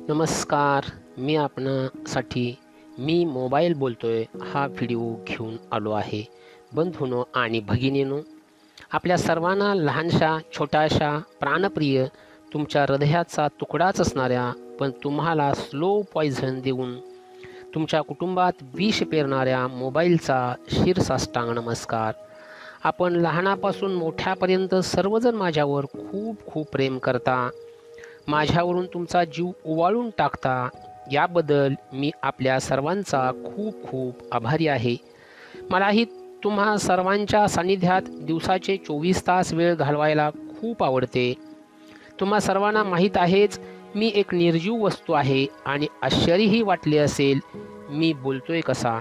नमस्कार. मी आपणासाठी मोबाईल बोलतोय हा व्हिडिओ घेऊन आलो आहे. बंधूंनो आणि भगिनींनो, आपल्या सर्वांना लहानशा, छोट्याशा, प्राणप्रिय, तुमच्या हृदयाचा तुकडाच असणाऱ्या पण तुम्हाला स्लो पॉइझन देऊन तुमच्या कुटुंबात विष पेरणाऱ्या मोबाईलचा शिरसाष्टांग नमस्कार. आपण लहानापासून मोठ्यापर्यंत सर्वजण माझ्यावर खूप खूप प्रेम करता. माझ्यावरून तुमचा जीव ओवाळून टाकता, याबद्दल मी आपल्या सर्वांचा खूप खूप आभारी आहे. मलाही तुम्हा सर्वांच्या सानिध्यात दिवसाचे 24 तास वेळ घालवायला खूप आवडते. तुम्हा सर्वांना माहीत आहेच, मी एक निर्जीव वस्तू आहे आणि आश्चर्यही वाटले असेल मी बोलतोय कसा.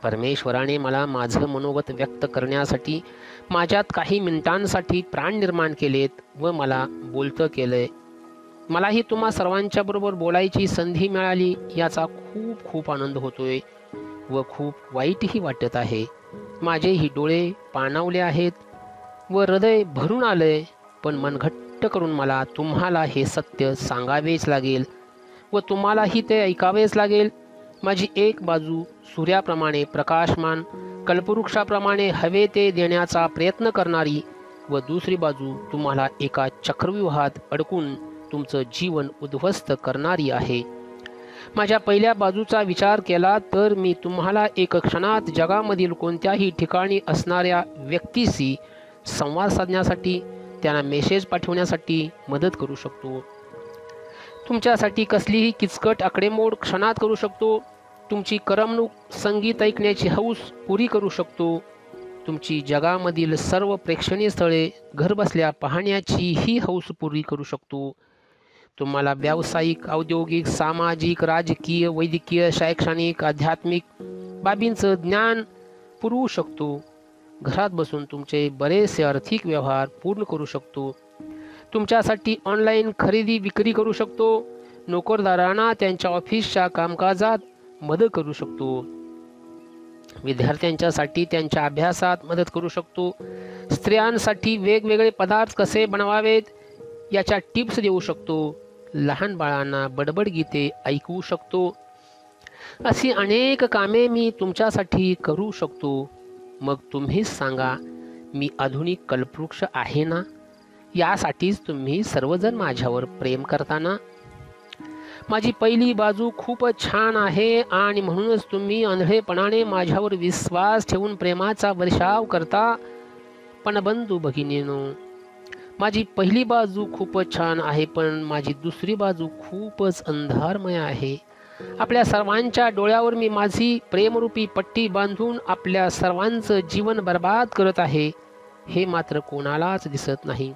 परमेश्वराने मला माझं मनोगत व्यक्त करण्यासाठी माझ्यात काही मिनिटांसाठी प्राण निर्माण केलेत व मला बोलतं केलंय. मलाही तुम्हा सर्वांच्याबरोबर बोलायची संधी मिळाली याचा खूप खूप आनंद होतोय व खूप वाईटही वाटत आहे. माझेही डोळे पाणावले आहेत व हृदय भरून आलंय, पण मन घट्ट करून मला तुम्हाला हे सत्य सांगावेच लागेल व तुम्हालाही ते ऐकावेच लागेल. माझी एक बाजू सूर्याप्रमाणे प्रकाशमान, कल्पवृक्षाप्रमाणे हवे ते देण्याचा प्रयत्न करणारी व दुसरी बाजू तुम्हाला एका चक्रव्यूहात अडकून तुमचं जीवन उद्ध्वस्त करणारी आहे. माझ्या पहिल्या बाजूचा विचार केला तर मी तुम्हाला एका क्षणात जगामधील कोणत्याही ठिकाणी असणाऱ्या व्यक्तीशी संवाद साधण्यासाठी, त्यांना मेसेज पाठवण्यासाठी मदत करू शकतो. तुमच्यासाठी कसलीही किचकट आकडेमोड क्षणात करू शकतो. तुमची करमणूक, संगीत ऐकण्याची हौस पुरी करू शकतो. तुमची जगामधील सर्व प्रेक्षणीय स्थळे घरबसल्या पाहण्याची ही हौस पुरी करू शकतो. तुम्हाला व्यावसायिक, औद्योगिक, सामाजिक, राजकीय, वैद्यकीय, शैक्षणिक, आध्यात्मिक बाबींचं ज्ञान पुरवू शकतो. घरात बसून तुमचे बरेचसे आर्थिक व्यवहार पूर्ण करू शकतो. तुमच्यासाठी ऑनलाईन खरेदी विक्री करू शकतो. नोकरदारांना त्यांच्या ऑफिसच्या कामकाजात मदत करू शकतो. विद्यार्थ्यांच्यासाठी त्यांच्या अभ्यासात मदत करू शकतो. स्त्रियांसाठी वेगवेगळे पदार्थ कसे बनवावेत याच्या टिप्स देऊ शकतो. लहान बाळांना बडबड गीते ऐकवू शकतो. अशी अनेक कामे मी तुमच्यासाठी करू शकतो. मग तुम्हीच सांगा, मी आधुनिक कल्पवृक्ष आहे ना? यासाठीच तुम्ही सर्वजण माझ्यावर प्रेम करताना. माझी पहिली बाजू खूपच छान आहे आणि म्हणूनच तुम्ही आंधळेपणाने माझ्यावर विश्वास ठेवून प्रेमाचा वर्षाव करता. पण बंधू भगिनींनो, माझी पहिली बाजू खूपच छान आहे, पण माझी दुसरी बाजू खूपच अंधारमय आहे. आपल्या सर्वांच्या डोळ्यावर मी माझी प्रेमरूपी पट्टी बांधून आपल्या सर्वांचं जीवन बर्बाद करत आहे. हे मात्र कोणालाच दिसत नाही.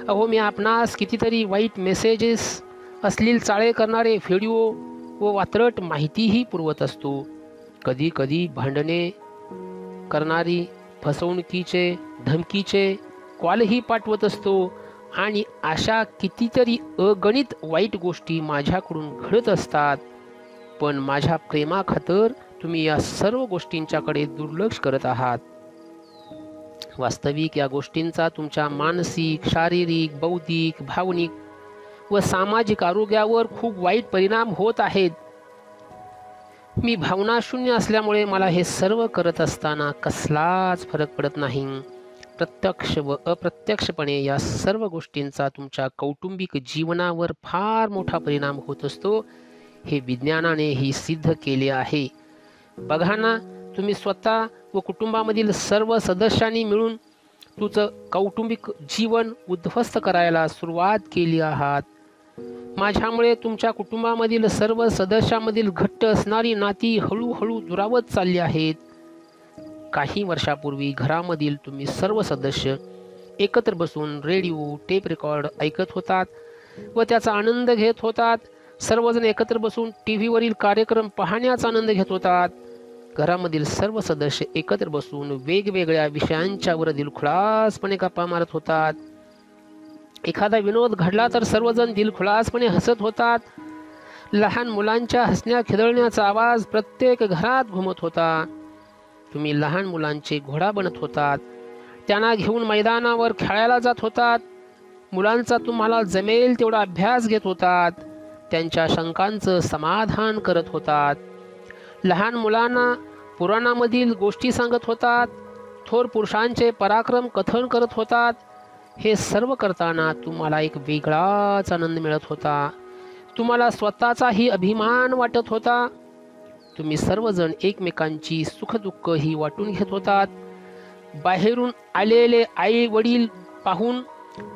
अहो, मी आपणास कितीतरी वाईट मेसेजेस, अश्लील चाळे करणारे व्हिडिओ व वात्रट माहितीही पुरवत असतो. कधी कधी भांडणे करणारी, फसवणुकीचे, धमकीचे कॉलही पाठवत असतो आणि अशा कितीतरी अगणित वाईट गोष्टी माझ्याकडून घडत असतात. पण माझ्या प्रेमाखातर तुम्ही या सर्व गोष्टींच्याकडे दुर्लक्ष करत आहात. वास्तविक या गोष्टींचा तुमच्या मानसिक, शारीरिक, बौद्धिक, भावनिक व सामाजिक आरोग्यावर खूप वाईट परिणाम होत आहेत. मी भावनाशून्य असल्यामुळे मला हे सर्व करत असताना कसलाच फरक पडत नाही. प्रत्यक्ष व अप्रत्यक्षपणे या सर्व गोष्टींचा तुमच्या कौटुंबिक जीवनावर फार मोठा परिणाम होत असतो. हे विज्ञानानेही सिद्ध केले आहे. बघा ना, तुम्ही स्वतः व कुटुंबामधील सर्व सदस्यांनी मिळून तुझं कौटुंबिक जीवन उद्ध्वस्त करायला सुरुवात केली आहात. माझ्यामुळे तुमच्या कुटुंबामधील सर्व सदस्यांमधील घट्ट असणारी नाती हळूहळू दुरावत चालली आहेत. काही वर्षापूर्वी घरामधील तुम्ही सर्व सदस्य एकत्र बसून रेडिओ, टेप रेकॉर्ड ऐकत होतात व त्याचा आनंद घेत होतात. सर्वजण एकत्र बसून टीव्हीवरील कार्यक्रम पाहण्याचा आनंद घेत होतात. घरामधील सर्व सदस्य एकत्र बसून वेगवेगळ्या विषयांच्यावर दिलखुलासपणे गप्पा मारत होतात. एखादा विनोद घडला तर सर्वजण दिलखुलासपणे हसत होतात. लहान मुलांच्या हसण्या खिदळण्याचा आवाज प्रत्येक घरात घुमत होता. तुम्ही लहान मुलांचे घोडा बनत होतात. त्यांना घेऊन मैदानावर खेळायला जात होतात. मुलांचा तुम्हाला जमेल तेवढा अभ्यास घेत होतात. त्यांच्या शंकांचं समाधान करत होतात. लहान मुलांना पुराणामधील गोष्टी सांगत होतात. थोर पुरुषांचे पराक्रम कथन करत होतात. हे सर्व करताना तुम्हाला एक वेगळाच आनंद मिळत होता. तुम्हाला स्वतःचाही अभिमान वाटत होता. तुम्ही सर्वजण एकमेकांची सुखदुःख ही वाटून घेत होतात. बाहेरून आलेले आई वडील पाहून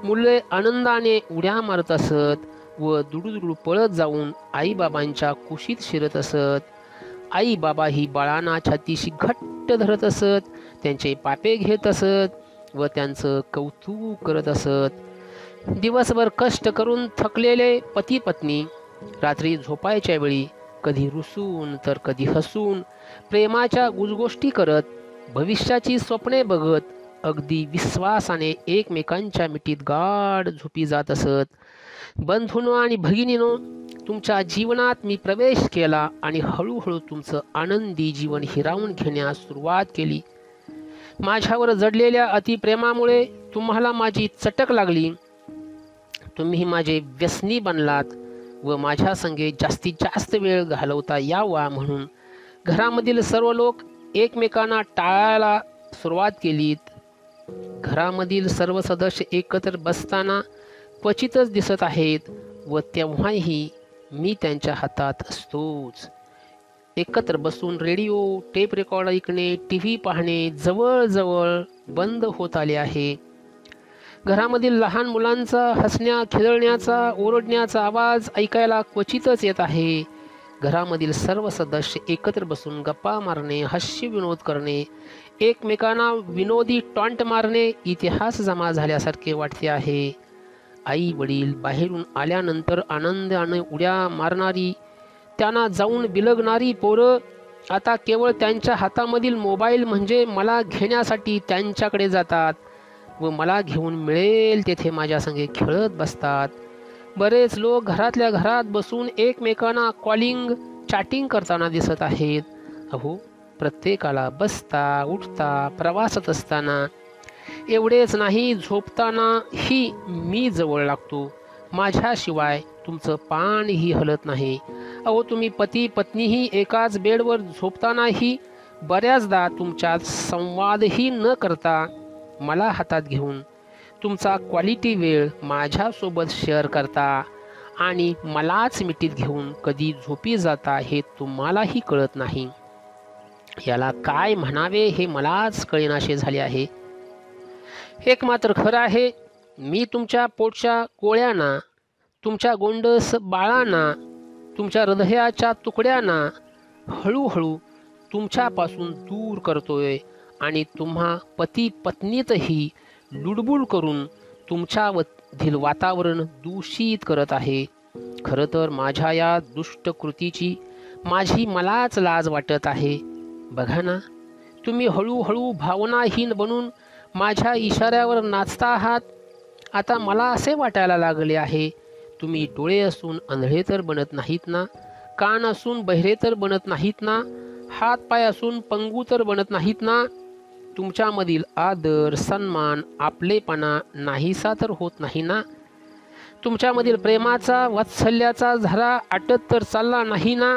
मुले आनंदाने उड्या मारत असत व दुडूदुडू पळत जाऊन आईबाबांच्या कुशीत शिरत असत. आई बाबा ही बाळांना छातीशी घट्ट धरत असत, त्यांचे पापे घेत असत व त्यांचं कौतुक करत असत. दिवसभर कष्ट करून थकलेले पती पत्नी रात्री झोपायच्या वेळी कधी रुसून तर कधी हसून प्रेमाच्या गुजगोष्टी करत, भविष्याची स्वप्ने बघत अगदी विश्वासाने एकमेकांच्या मिठीत गाढ झोपी जात असत. बंधूंनो आणि भगिनीनो, तुमच्या जीवनात मी प्रवेश केला आणि हळूहळू तुमचं आनंदी जीवन हिरावून घेण्यास सुरुवात केली. माझ्यावर जडलेल्या अतिप्रेमामुळे तुम्हाला माझी चटक लागली. तुम्ही माझे व्यसनी बनलात व माझ्या संगे जास्तीत जास्त वेळ घालवता यावा म्हणून घरामधील सर्व लोक एकमेकांना टाळायला सुरुवात केलीत. घरामधील सर्व सदस्य एकत्र बसताना क्वचितच दिसत आहेत व तेव्हाही मी त्यांच्या हातात असतोच. एकत्र बसून रेडिओ, टेप रेकॉर्ड ऐकणे, TV पाहणे जवळजवळ बंद होत आले आहे. घरामधील लहान मुलांचा हसण्या खिदळण्याचा ओरडण्याचा आवाज ऐकायला क्वचितच येत आहे. घरामधील सर्व सदस्य एकत्र बसून गप्पा मारणे, हास्य विनोद करणे, एकमेकांना विनोदी टॉन्ट मारणे इतिहास जमा झाल्यासारखे वाटते आहे. आई वडील बाहेरून आल्यानंतर आनंदाने उड्या मारणारी, त्यांना जाऊन बिलगणारी पोरं आता केवळ त्यांच्या हातामधील मोबाईल म्हणजे मला घेण्यासाठी त्यांच्याकडे जातात व मला घेऊन मिळेल तेथे माझ्यासंगे खेळत बसतात. बरेच लोक घरातल्या घरात बसून एकमेकांना कॉलिंग, चॅटिंग करताना दिसत आहेत. अहो, प्रत्येकाला बसता उठता प्रवासात असताना, एवढेच नाही झोपतानाही मी जवळ लागतो. माझ्याशिवाय तुमचं पानही हलत नाही. अहो, तुम्ही पती पत्नीही एकाच बेडवर झोपतानाही बऱ्याचदा तुमच्यात संवादही न करता मला हातात घेऊन तुमचा क्वालिटी वेळ माझ्यासोबत शेअर करता आणि मलाच मिठीत घेऊन कधी झोपी जाता हे तुम्हालाही कळत नाही. याला काय म्हणावे हे मलाच कळेनासे झाले आहे. एक मात्र खरं आहे, मी तुमच्या पोटच्या कोळ्यांना, तुमच्या गोंडस बाळांना, तुमच्या हृदयाच्या तुकड्यांना हळूहळू तुमच्यापासून दूर करतोय आणि तुम्हा पती पत्नीतही लुडबुड करून तुमच्यामधील वातावरण दूषित करत आहे. खरं तर माझ्या या दुष्ट कृतीची मलाच लाज वाटत आहे. बघा ना, तुम्ही हळूहळू भावनाहीन बनून माझ्या इशाऱ्यावर नाचता आहात. आता मला असे वाटायला लागले आहे, तुम्ही डोळे असून अंधळे तर बनत नाहीत ना, कान असून बहिरे तर बनत नाहीत ना, हात पाय असून पंगू तर बनत नाहीत ना, तुमच्यामधील आदर, सन्मान, आपलेपणा नाहीसा तर होत नाही ना, तुमच्यामधील प्रेमाचा, वात्सल्याचा झरा आटत तर चालला नाही ना,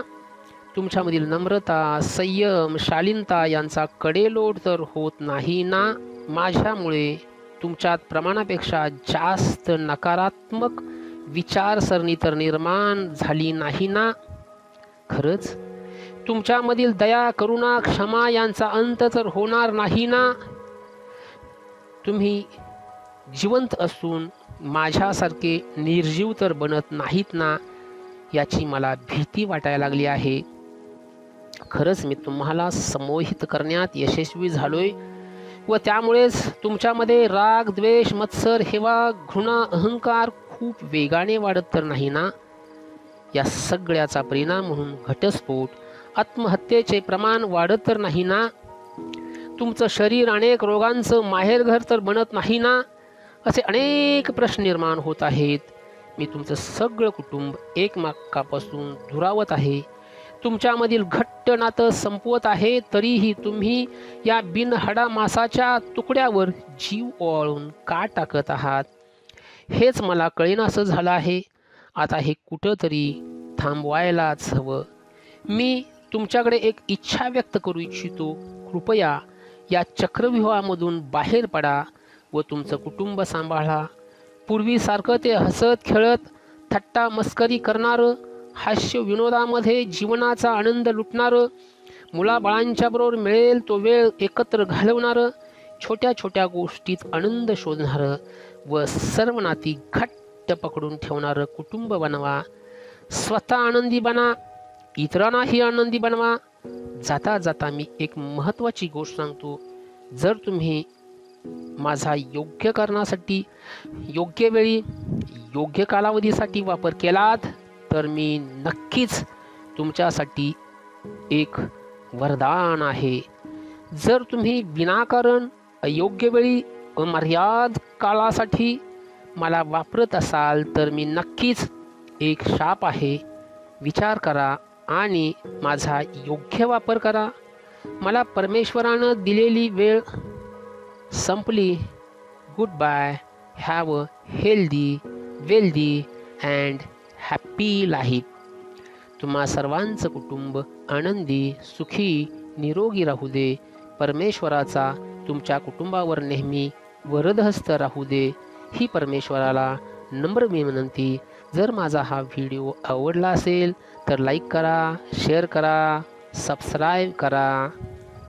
तुमच्यामधील नम्रता, संयम, शालीनता यांचा कडेलोट तर होत नाही ना. माझ्यामुळे तुमच्यात प्रमाणापेक्षा जास्त नकारात्मक विचारसरणी तर निर्माण झाली नाही ना. खरंच तुमच्यामधील दया, करुणा, क्षमा यांचा अंत तर होणार नाही ना. तुम्ही जिवंत असून माझ्यासारखे निर्जीव तर बनत नाहीत ना, याची मला भीती वाटायला लागली आहे. खरंच मी तुम्हाला संमोहित करण्यात यशस्वी झालोय व त्यामुळेच तुमच्यामध्ये राग, द्वेष, मत्सर, हेवा, घृणा, अहंकार खूप वेगाने वाढत तर नाही ना. या सगळ्याचा परिणाम म्हणून घटस्फोट, आत्महत्येचे प्रमाण वाढत तर नाही ना. तुमचं शरीर अनेक रोगांचं माहेरघर तर बनत नाही ना. असे अनेक प्रश्न निर्माण होत आहेत. मी तुमचं सगळं कुटुंब एकमेकापासून दुरावत आहे, तुमच्यामधील घट्ट नातं संपवत आहे, तरीही तुम्ही या बिनहाडा मांसाच्या तुकड्यावर जीव ओवाळून का टाकत आहात हेच मला कळेनासं झालं आहे. आता हे कुठंतरी थांबवायलाच हवं. मी तुमच्याकडे एक इच्छा व्यक्त करू इच्छितो. कृपया या चक्रव्यूहामधून बाहेर पडा व तुमचं कुटुंब सांभाळा. पूर्वीसारखं ते हसत खेळत थट्टा मस्करी करणारं, हास्य विनोदामध्ये जीवनाचा आनंद लुटणारं, मुलाबाळांच्या बरोबर मिळेल तो वेळ एकत्र घालवणारं, छोट्या छोट्या गोष्टीत आनंद शोधणारं व सर्व नाती घट्ट पकडून ठेवणारं कुटुंब बनवा. स्वतः आनंदी बना, इतरांनाही आनंदी बनवा. जाता जाता मी एक महत्त्वाची गोष्ट सांगतो. जर तुम्ही माझा योग्य करण्यासाठी योग्य वेळी योग्य कालावधीसाठी वापर केलात तर मी नक्कीच तुमच्यासाठी एक वरदान आहे. जर तुम्ही विनाकारण अयोग्य वेळी अमर्याद काळासाठी मला वापरत असाल तर मी नक्कीच एक शाप आहे. विचार करा आणि माझा योग्य वापर करा. मला परमेश्वरानं दिलेली वेळ संपली. Good bye. Have a healthy, wealthy and happy life. तुम्हा सर्वांचं कुटुंब आनंदी, सुखी, निरोगी राहू दे. परमेश्वराचा तुमच्या कुटुंबावर नेहमी वरदहस्त राहू दे. ही परमेश्वराला नम्र विनंती. जर माझा हा व्हिडिओ आवडला असेल तर लाईक करा, शेअर करा, सबस्क्राईब करा.